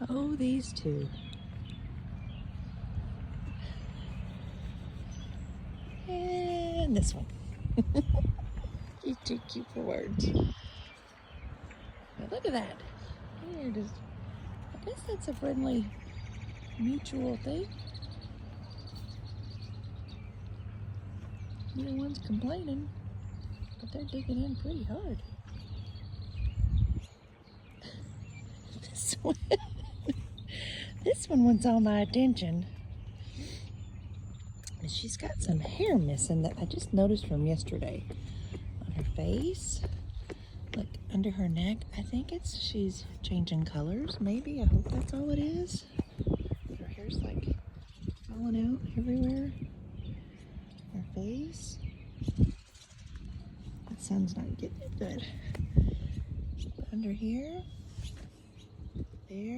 Oh, these two. And this one. He's too cute for words. But look at that. Here, just, I guess that's a friendly, mutual thing. Neither one's complaining, but they're digging in pretty hard. This one wants all my attention. And she's got some hair missing that I just noticed from yesterday on her face. Like under her neck. I think she's changing colors, maybe. I hope that's all it is. Her hair's like falling out everywhere. Her face. The sun's not getting it good. But under here, there.